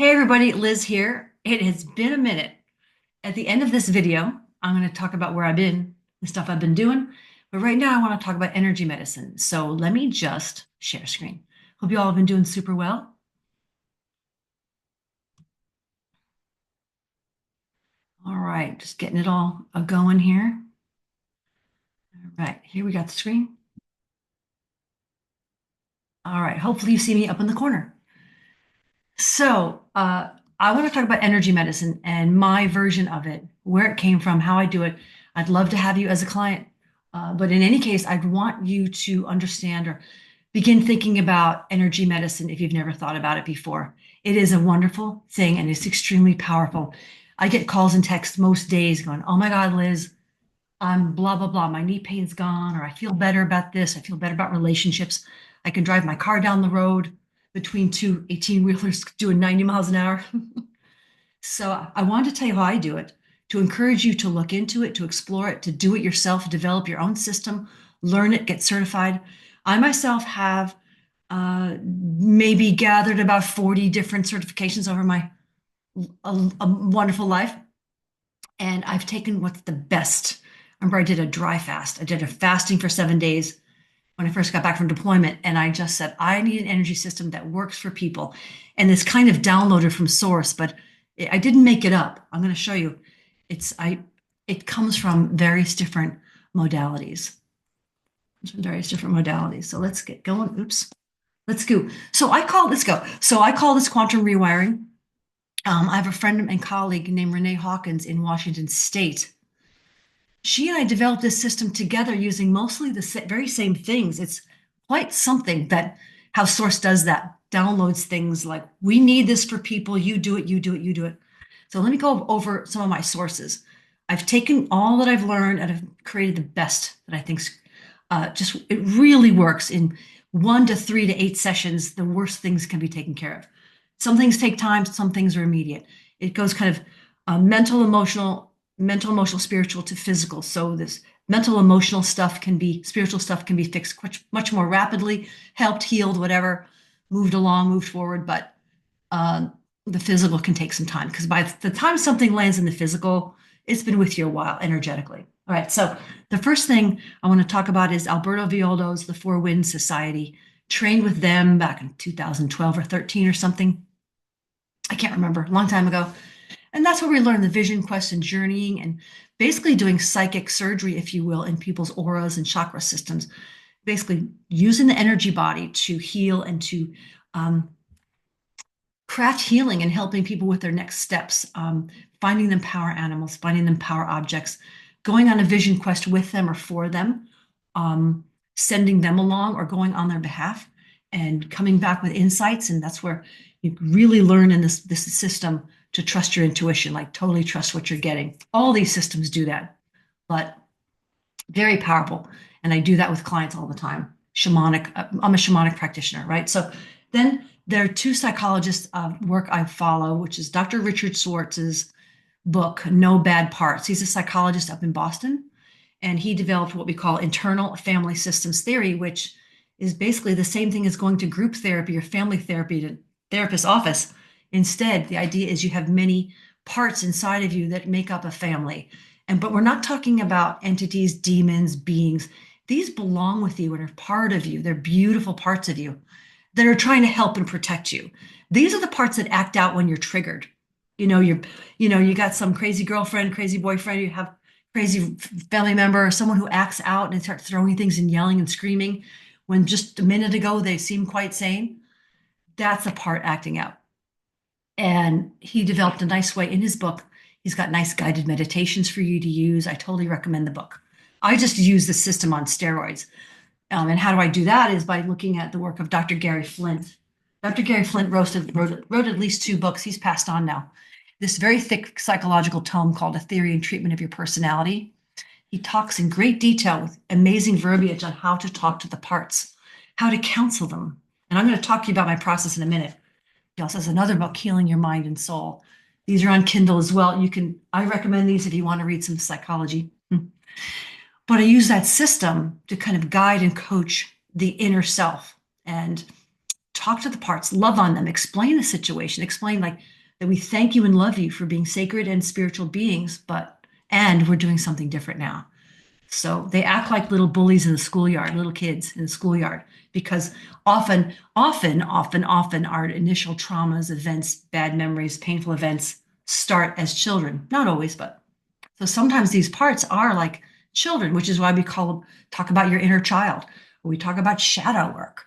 Hey everybody, Liz here. It has been a minute. At the end of this video, I'm going to talk about where I've been, the stuff I've been doing. But right now, I want to talk about energy medicine. So let me just share screen. Hope you all have been doing super well. All right, just getting it all going here. All right, here we got the screen. All right, hopefully you see me up in the corner. So I want to talk about energy medicine and my version of it, where it came from, how I do it. I'd love to have you as a client. But in any case, I'd want you to understand or begin thinking about energy medicine if you've never thought about it before. It is a wonderful thing and it's extremely powerful. I get calls and texts most days going, "Oh my God, Liz, I'm blah, blah, blah. My knee pain's gone, or I feel better about this. I feel better about relationships. I can drive my car down the road between two 18-wheelers doing 90 miles an hour." So I wanted to tell you how I do it, to encourage you to look into it, to explore it, to do it yourself, develop your own system, learn it, get certified. I myself have maybe gathered about 40 different certifications over my a wonderful life. And I've taken what's the best. I remember I did a dry fast. I did a fasting for 7 days when I first got back from deployment. And I just said, I need an energy system that works for people. And it's kind of downloaded from source, but I didn't make it up. I'm going to show you. It comes from various different modalities. So let's get going. Oops. Let's go. Let's go. So I call this quantum rewiring. I have a friend and colleague named Renee Hawkins in Washington State. She and I developed this system together using mostly the very same things. It's quite something that how Source does that, downloads things like, we need this for people, you do it, you do it, you do it. So let me go over some of my sources. I've taken all that I've learned and I've created the best that I think just it really works in 1 to 3 to 8 sessions. The worst things can be taken care of. Some things take time, some things are immediate. It goes kind of mental, emotional, spiritual to physical. So this mental, emotional stuff can be, spiritual stuff can be fixed much more rapidly, helped, healed, whatever, moved along, moved forward. But the physical can take some time because by the time something lands in the physical, it's been with you a while energetically. All right. So the first thing I want to talk about is Alberto Villoldo's The Four Winds Society. Trained with them back in 2012 or 13 or something. I can't remember, a long time ago. And that's where we learn the vision quest and journeying and basically doing psychic surgery, if you will, in people's auras and chakra systems. Basically using the energy body to heal and to craft healing and helping people with their next steps, finding them power animals, finding them power objects, going on a vision quest with them or for them, sending them along or going on their behalf and coming back with insights. And that's where you really learn in this system to trust your intuition, like totally trust what you're getting. All these systems do that, but very powerful. And I do that with clients all the time. I'm a shamanic practitioner, right? So then there are two psychologists' work I follow, which is Dr. Richard Schwartz's book, No Bad Parts. He's a psychologist up in Boston, and he developed what we call internal family systems theory, which is basically the same thing as going to group therapy or family therapy to therapist's office. Instead, the idea is you have many parts inside of you that make up a family. But we're not talking about entities, demons, beings. These belong with you and are part of you. They're beautiful parts of you that are trying to help and protect you. These are the parts that act out when you're triggered. You got some crazy girlfriend, crazy boyfriend, you have crazy family member, or someone who acts out and starts throwing things and yelling and screaming when just a minute ago they seemed quite sane. That's a part acting out. And he developed a nice way in his book. He's got nice guided meditations for you to use. I totally recommend the book. I just use the system on steroids. And how do I do that is by looking at the work of Dr. Gary Flint. Dr. Gary Flint wrote at least 2 books. He's passed on now. This very thick psychological tome called A Theory and Treatment of Your Personality. He talks in great detail with amazing verbiage on how to talk to the parts, how to counsel them. And I'm going to talk to you about my process in a minute. He also has another book, Healing Your Mind and Soul. These are on Kindle as well. I recommend these if you want to read some psychology. But I use that system to kind of guide and coach the inner self and talk to the parts, love on them, explain the situation, explain like that we thank you and love you for being sacred and spiritual beings, and we're doing something different now. So they act like little bullies in the schoolyard, little kids in the schoolyard, because often our initial traumas, events, bad memories, painful events start as children. Not always, but so sometimes these parts are like children, which is why we talk about your inner child, or we talk about shadow work.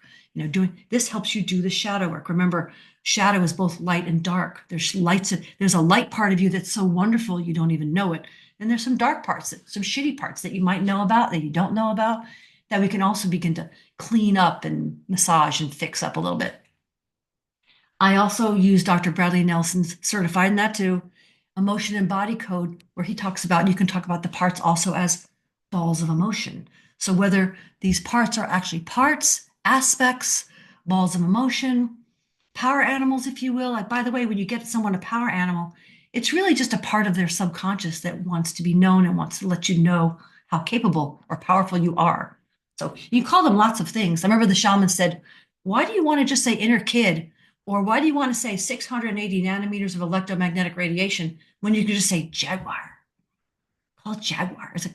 Doing this helps you do the shadow work. Remember, shadow is both light and dark. There's a light part of you that's so wonderful you don't even know it. And there's some dark parts, some shitty parts that you might know about, that you don't know about, that we can also begin to clean up and massage and fix up a little bit. I also use Dr. Bradley Nelson's certified in that too, emotion and body code, where he talks about, you can talk about the parts also as balls of emotion. So whether these parts are actually parts, aspects, balls of emotion, power animals, if you will. Like, by the way, when you get someone a power animal, it's really just a part of their subconscious that wants to be known and wants to let you know how capable or powerful you are. So you call them lots of things. I remember the shaman said, why do you want to just say inner kid? Or why do you want to say 680 nanometers of electromagnetic radiation when you could just say jaguar? Call it jaguar. It's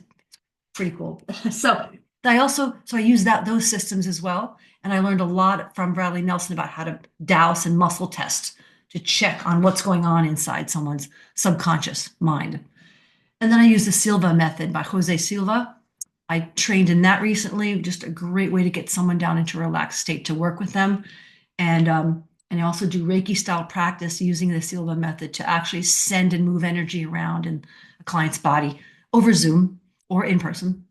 pretty cool. So I use those systems as well. And I learned a lot from Bradley Nelson about how to dowse and muscle test to check on what's going on inside someone's subconscious mind. And then I use the Silva method by Jose Silva. I trained in that recently, just a great way to get someone down into a relaxed state to work with them. And I also do Reiki style practice using the Silva method to actually send and move energy around in a client's body over Zoom or in person.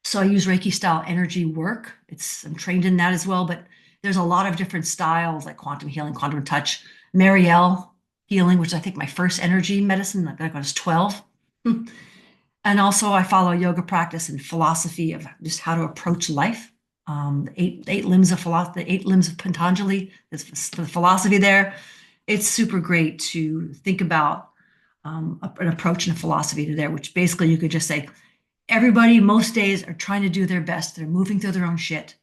So I use Reiki style energy work. I'm trained in that as well, but there's a lot of different styles like quantum healing, quantum touch, Marielle healing, which is, I think, my first energy medicine. Like I was 12. And also I follow yoga practice and philosophy of just how to approach life. The eight limbs of philosophy, the 8 limbs of Patanjali, there's the philosophy there. It's super great to think about an approach and a philosophy to there, which basically you could just say, everybody most days are trying to do their best. They're moving through their own shit.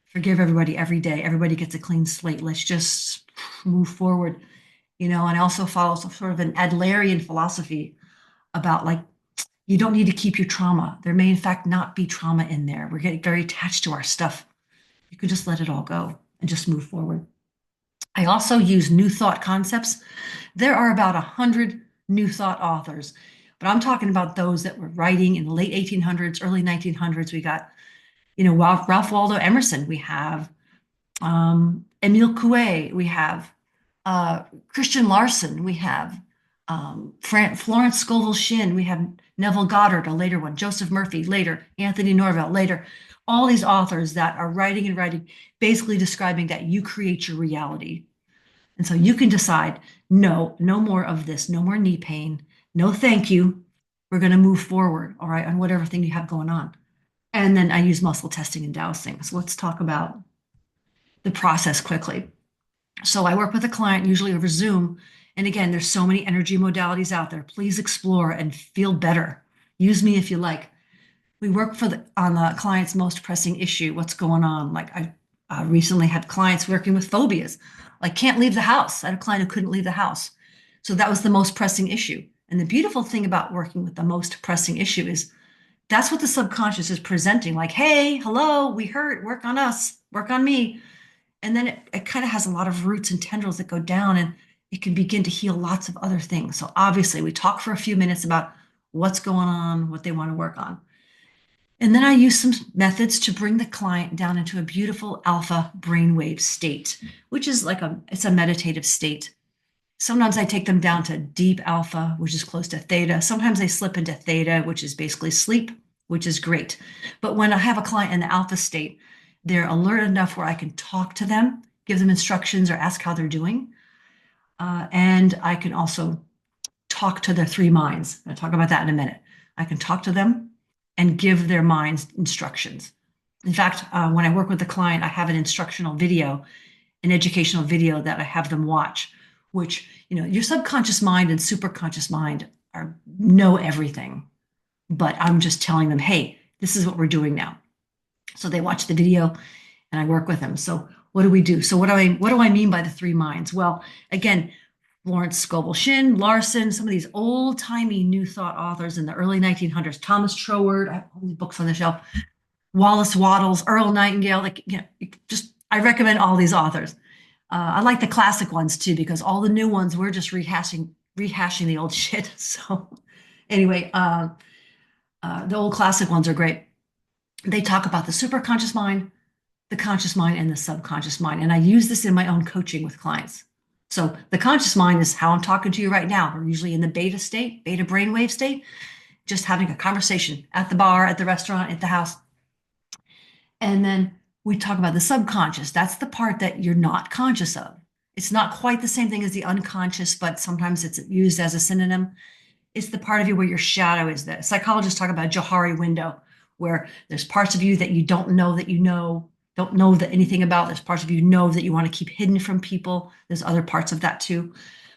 Forgive everybody every day. Everybody gets a clean slate. Let's just move forward, And I also follow some sort of an Adlerian philosophy about like, you don't need to keep your trauma. There may, in fact, not be trauma in there. We're getting very attached to our stuff. You could just let it all go and just move forward. I also use new thought concepts. There are about 100 new thought authors, but I'm talking about those that were writing in the late 1800s, early 1900s. We got, Ralph Waldo Emerson. We have Emile Coué. We have Christian Larson. We have Florence Scovel Shinn. We have Neville Goddard, a later one, Joseph Murphy, later, Anthony Norvell, later. All these authors that are writing, basically describing that you create your reality. And so you can decide, no more of this, no more knee pain, no thank you. We're going to move forward, all right, on whatever thing you have going on. And then I use muscle testing and dowsing. So let's talk about the process quickly. So I work with a client, usually over Zoom. And again, there's so many energy modalities out there. Please explore and feel better. Use me if you like. We work on the client's most pressing issue. What's going on? Like I recently had clients working with phobias, like can't leave the house. I had a client who couldn't leave the house. So that was the most pressing issue. And the beautiful thing about working with the most pressing issue is that's what the subconscious is presenting. Like, hey, hello, we hurt, work on us, work on me. And then it kind of has a lot of roots and tendrils that go down, and it can begin to heal lots of other things. So obviously we talk for a few minutes about what's going on, what they want to work on. And then I use some methods to bring the client down into a beautiful alpha brainwave state, which is it's a meditative state. Sometimes I take them down to deep alpha, which is close to theta. Sometimes they slip into theta, which is basically sleep, which is great. But when I have a client in the alpha state, they're alert enough where I can talk to them, give them instructions, or ask how they're doing. And I can also talk to their 3 minds. I'll talk about that in a minute. I can talk to them and give their minds instructions. In fact, when I work with the client, I have an instructional video, an educational video that I have them watch, which, your subconscious mind and superconscious mind know everything, but I'm just telling them, hey, this is what we're doing now. So they watch the video and I work with them. So what do we do? So what do I mean by the three minds? Well, again, Lawrence Scovel Shinn, Larson, some of these old timey New Thought authors in the early 1900s, Thomas Troward, I have all these books on the shelf, Wallace Wattles, Earl Nightingale, like, just, I recommend all these authors. I like the classic ones too, because all the new ones, we're just rehashing the old shit. So anyway, the old classic ones are great. They talk about the superconscious mind, the conscious mind, and the subconscious mind. And I use this in my own coaching with clients. So the conscious mind is how I'm talking to you right now. We're usually in the beta state, beta brainwave state, just having a conversation at the bar, at the restaurant, at the house. And then we talk about the subconscious. That's the part that you're not conscious of. It's not quite the same thing as the unconscious, but sometimes it's used as a synonym. It's the part of you where your shadow is. That psychologists talk about Johari window, where there's parts of you that you don't know that you know, don't know that anything about. There's parts of you know that you want to keep hidden from people. There's other parts of that too.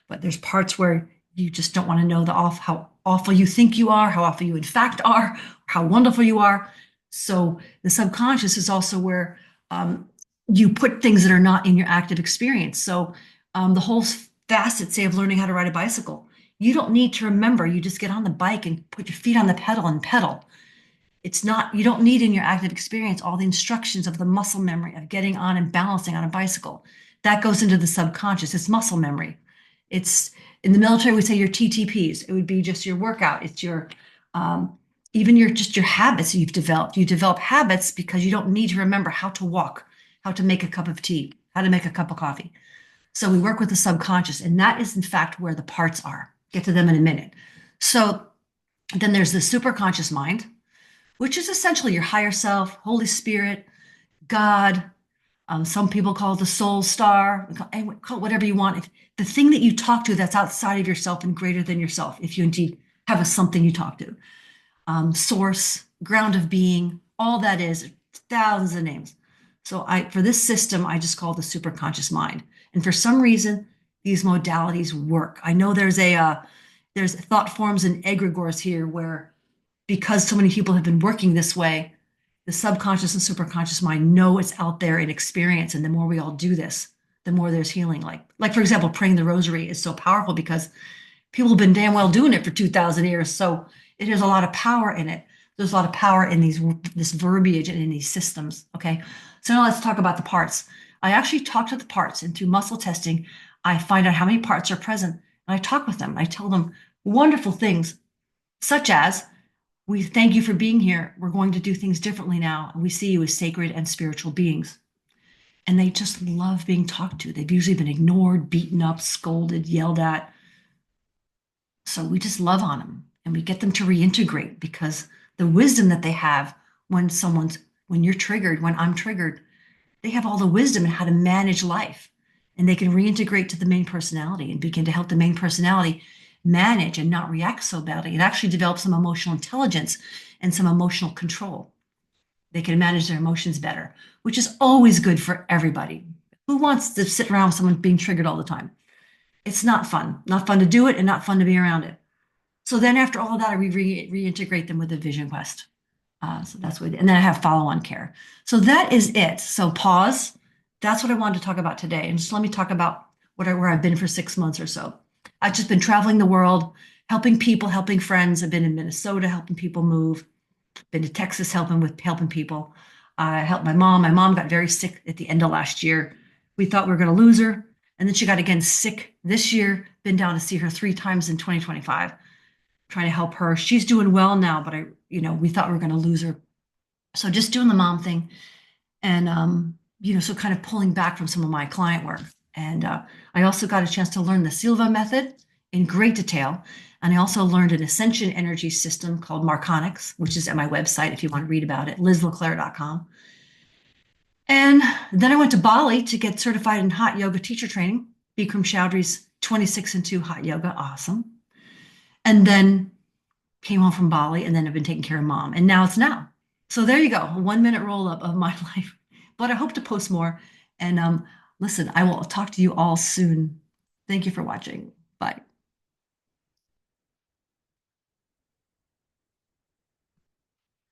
But there's parts where you just don't want to know how awful you think you are, how awful you in fact are, how wonderful you are. So the subconscious is also where you put things that are not in your active experience. So the whole facet, say, of learning how to ride a bicycle, you don't need to remember. You just get on the bike and put your feet on the pedal and pedal. It's not, you don't need in your active experience all the instructions of the muscle memory of getting on and balancing on a bicycle. That goes into the subconscious. It's muscle memory. It's in the military, we say your TTPs. It would be just your workout. It's your even your just your habits you've developed. You develop habits because you don't need to remember how to walk, how to make a cup of tea, how to make a cup of coffee. So we work with the subconscious, and that is in fact where the parts are. Get to them in a minute. So then there's the superconscious mind, which is essentially your higher self, Holy Spirit, God. Some people call it the soul star, call it whatever you want. If the thing that you talk to that's outside of yourself and greater than yourself, if you indeed have a something you talk to, source, ground of being, all that is, thousands of names. So for this system, I just call it the superconscious mind. And for some reason, these modalities work. I know there's thought forms and egregores here where, because so many people have been working this way, the subconscious and superconscious mind know it's out there in experience. And the more we all do this, the more there's healing. Like for example, praying the rosary is so powerful because people have been damn well doing it for 2,000 years. So it has a lot of power in it. There's a lot of power in this verbiage and in these systems. Okay. So now let's talk about the parts. I actually talk to the parts, and through muscle testing, I find out how many parts are present. And I talk with them. I tell them wonderful things, such as, we thank you for being here. We're going to do things differently now. We see you as sacred and spiritual beings. And they just love being talked to. They've usually been ignored, beaten up, scolded, yelled at. So we just love on them, and we get them to reintegrate, because the wisdom that they have when you're triggered, when I'm triggered, they have all the wisdom in how to manage life, and they can reintegrate to the main personality and begin to help the main personality manage and not react so badly. It actually develops some emotional intelligence and some emotional control. They can manage their emotions better, which is always good for everybody. Who wants to sit around with someone being triggered all the time? It's not fun to do it, and not fun to be around it. So then after all of that, I reintegrate them with a vision quest. So that's what, and then I have follow-on care. So that is it. So pause. That's what I wanted to talk about today. And just let me talk about where I've been for 6 months or so. I've just been traveling the world, helping people, helping friends. I've been in Minnesota, helping people move. Been to Texas, helping people. I helped my mom. My mom got very sick at the end of last year. We thought we were going to lose her. And then she got again sick this year. Been down to see her 3 times in 2025, trying to help her. She's doing well now, but we thought we were going to lose her. So just doing the mom thing. And, so kind of pulling back from some of my client work. And I also got a chance to learn the Silva method in great detail. And I also learned an ascension energy system called Marconics, which is at my website if you want to read about it, lizleclaire.com. And then I went to Bali to get certified in hot yoga teacher training, Bikram Choudhury's 26-2 hot yoga. Awesome. And then came home from Bali, and then I've been taking care of mom. And now it's now. So there you go, a 1-minute roll up of my life. But I hope to post more. And listen, I will talk to you all soon. Thank you for watching. Bye.